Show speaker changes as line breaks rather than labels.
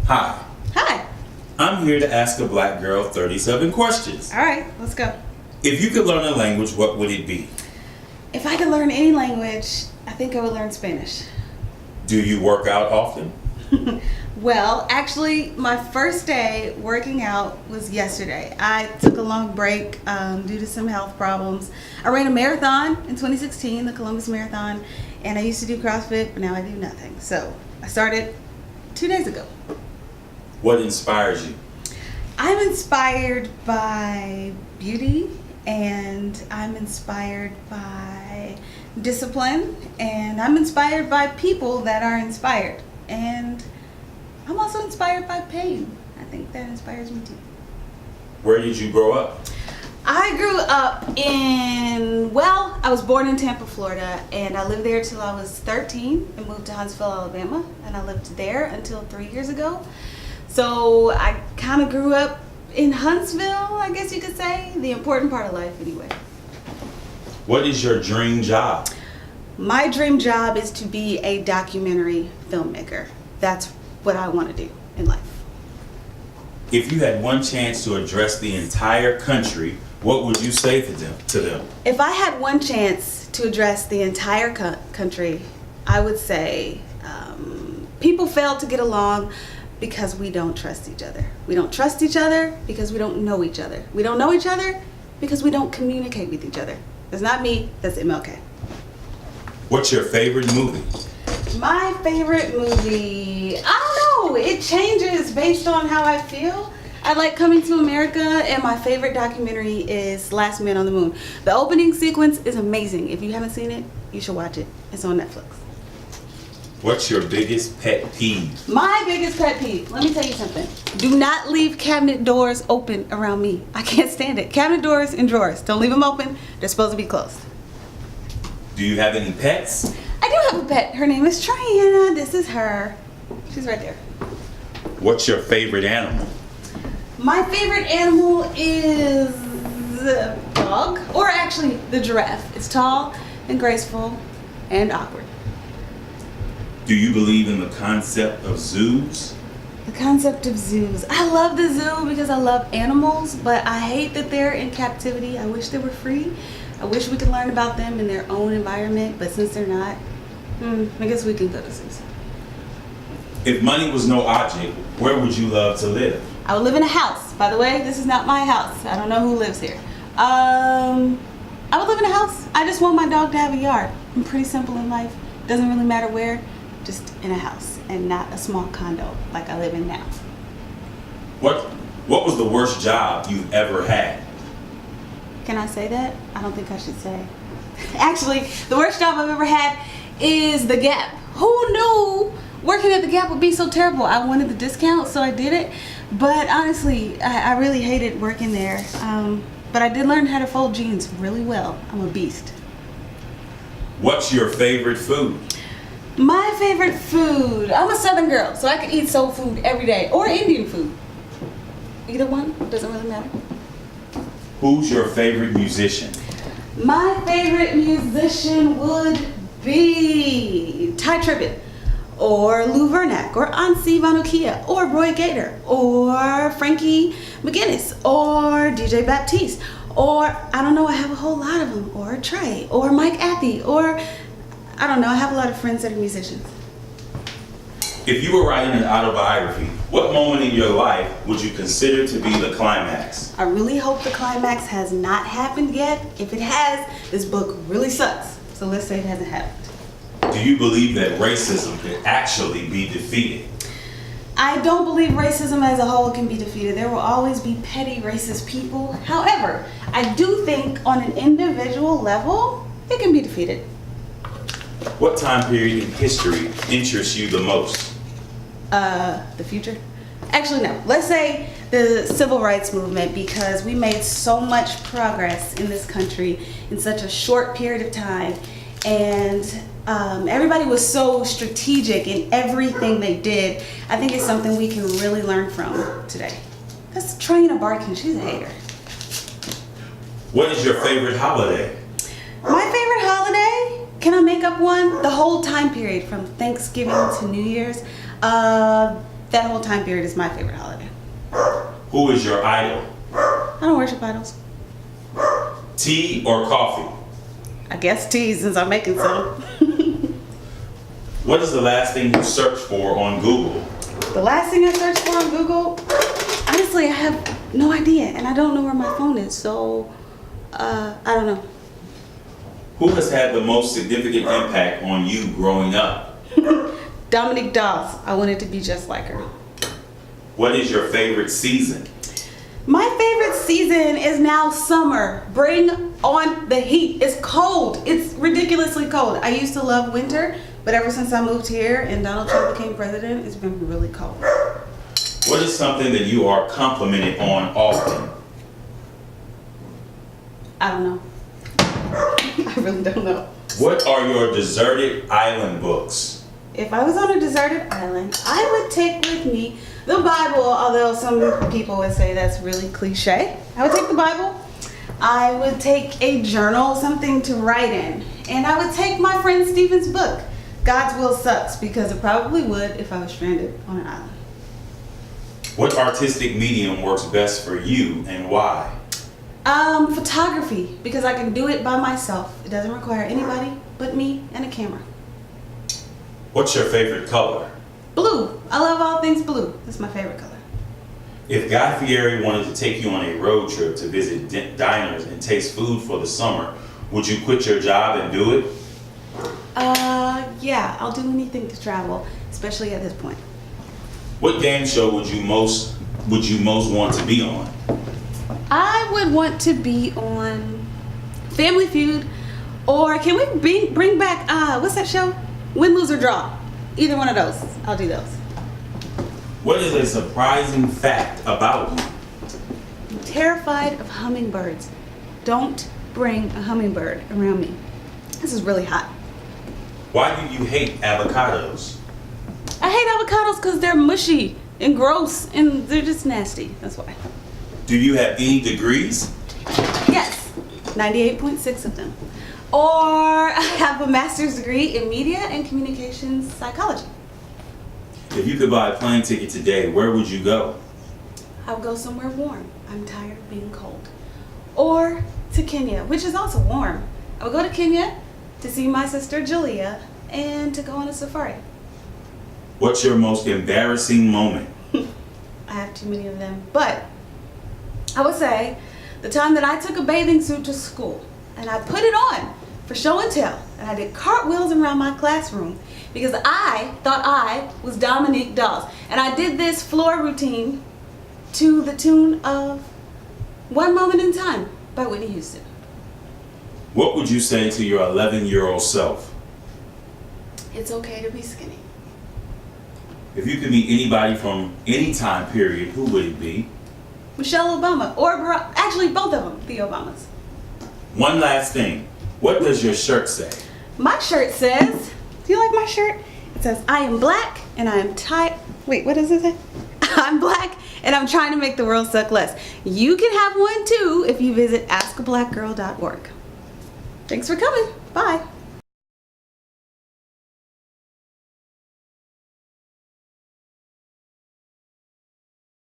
Hi,
Hi.
I'm here to ask a black girl 37 questions.
All right, let's go.
If you could learn a language, what would it be?
If I could learn any language, I think I would learn Spanish.
Do you work out often?
Well, actually, my first day working out was yesterday. I took a long break due to some health problems. I ran a marathon in 2016, the Columbus Marathon, and I used to do CrossFit, but now I do nothing. So I started 2 days ago.
What inspires you?
I'm inspired by beauty, and I'm inspired by discipline, and I'm inspired by people that are inspired. And I'm also inspired by pain. I think that inspires me too.
Where did you grow up?
I grew up I was born in Tampa, Florida, and I lived there till I was 13 and moved to Huntsville, Alabama, and I lived there until 3 years ago. So I kind of grew up in Huntsville, I guess you could say, the important part of life anyway.
What is your dream job?
My dream job is to be a documentary filmmaker. That's what I want to do in life.
If you had one chance to address the entire country, what would you say to them?
If I had one chance to address the entire country, I would say people fail to get along because we don't trust each other. We don't trust each other because we don't know each other. We don't know each other because we don't communicate with each other. That's not me, that's MLK.
What's your favorite movie?
My favorite movie, I don't know, it changes based on how I feel. I like Coming to America, and my favorite documentary is Last Man on the Moon. The opening sequence is amazing. If you haven't seen it, you should watch it. It's on Netflix.
What's your biggest pet peeve?
My biggest pet peeve, let me tell you something. Do not leave cabinet doors open around me. I can't stand it. Cabinet doors and drawers, don't leave them open. They're supposed to be closed.
Do you have any pets?
I do have a pet. Her name is Triana. This is her. She's right there.
What's your favorite animal?
My favorite animal is the dog, or actually the giraffe. It's tall and graceful and awkward.
Do you believe in the concept of zoos?
The concept of zoos. I love the zoo because I love animals, but I hate that they're in captivity. I wish they were free. I wish we could learn about them in their own environment, but since they're not, I guess we can go to zoos.
If money was no object, where would you love to live?
I would live in a house. By the way, this is not my house. I don't know who lives here. I would live in a house. I just want my dog to have a yard. I'm pretty simple in life. Doesn't really matter where, just in a house and not a small condo like I live in now.
What was the worst job you've ever had?
Can I say that? I don't think I should say. Actually, the worst job I've ever had is the Gap. Who knew working at the Gap would be so terrible? I wanted the discount, so I did it. But honestly, I really hated working there. But I did learn how to fold jeans really well. I'm a beast.
What's your favorite food?
My favorite food, I'm a Southern girl, so I can eat soul food every day, or Indian food. Either one, doesn't really matter.
Who's your favorite musician?
My favorite musician would be Ty Tribbett, or Lou Vernac, or Ansi Vanukia, or Roy Gator, or Frankie McGinnis, or DJ Baptiste, or I don't know, I have a whole lot of them, or Trey, or Mike Appy, or I don't know, I have a lot of friends that are musicians.
If you were writing an autobiography, what moment in your life would you consider to be the climax?
I really hope the climax has not happened yet. If it has, this book really sucks. So let's say it hasn't happened.
Do you believe that racism could actually be defeated?
I don't believe racism as a whole can be defeated. There will always be petty racist people. However, I do think on an individual level, it can be defeated.
What time period in history interests you the most?
The future? Actually, no. Let's say the civil rights movement, because we made so much progress in this country in such a short period of time, and everybody was so strategic in everything they did. I think it's something we can really learn from today. That's Trina Barkin. She's a hater.
What is your favorite holiday?
My favorite holiday? Can I make up one? The whole time period from Thanksgiving to New Year's. that whole time period is my favorite holiday.
Who is your idol?
I don't worship idols.
Tea or coffee?
I guess tea, since I'm making some.
What is the last thing you searched for on Google?
The last thing I searched for on Google, honestly, I have no idea, and I don't know where my phone is, so I don't know.
Who has had the most significant impact on you growing up?
Dominique Dawes. I wanted to be just like her.
What is your favorite season?
My favorite season is now summer. Bring on the heat. It's cold. It's ridiculously cold. I used to love winter, but ever since I moved here and Donald Trump became president, it's been really cold.
What is something that you are complimented on often?
I don't know. I really don't know.
What are your deserted island books?
If I was on a deserted island, I would take with me the Bible, although some people would say that's really cliche. I would take the Bible. I would take a journal, something to write in. And I would take my friend Stephen's book, God's Will Sucks, because it probably would if I was stranded on an island.
What artistic medium works best for you and why?
Photography, because I can do it by myself. It doesn't require anybody but me and a camera.
What's your favorite color?
Blue. I love all things blue. That's my favorite color.
If Guy Fieri wanted to take you on a road trip to visit diners and taste food for the summer, would you quit your job and do it?
Yeah, I'll do anything to travel, especially at this point.
What game show would you most want to be on?
I would want to be on Family Feud, or can we bring back, what's that show? Win, Lose, or Draw. Either one of those. I'll do those.
What is a surprising fact about you?
I'm terrified of hummingbirds. Don't bring a hummingbird around me. This is really hot.
Why do you hate avocados?
I hate avocados because they're mushy and gross and they're just nasty. That's why.
Do you have any degrees?
Yes, 98.6 of them. Or I have a master's degree in media and communications psychology.
If you could buy a plane ticket today, where would you go?
I would go somewhere warm. I'm tired of being cold. Or to Kenya, which is also warm. I would go to Kenya to see my sister Julia and to go on a safari.
What's your most embarrassing moment?
I have too many of them. But I would say the time that I took a bathing suit to school and I put it on for show and tell, and I did cartwheels around my classroom because I thought I was Dominique Dawes. And I did this floor routine to the tune of One Moment in Time by Whitney Houston.
What would you say to your 11-year-old self?
It's okay to be skinny.
If you could meet anybody from any time period, who would it be?
Michelle Obama, or actually both of them, the Obamas.
One last thing. What does your shirt say?
My shirt says, do you like my shirt? It says, I am black and I am tired. Wait, what does it say? I'm black and I'm trying to make the world suck less. You can have one too if you visit askablackgirl.org. Thanks for coming. Bye.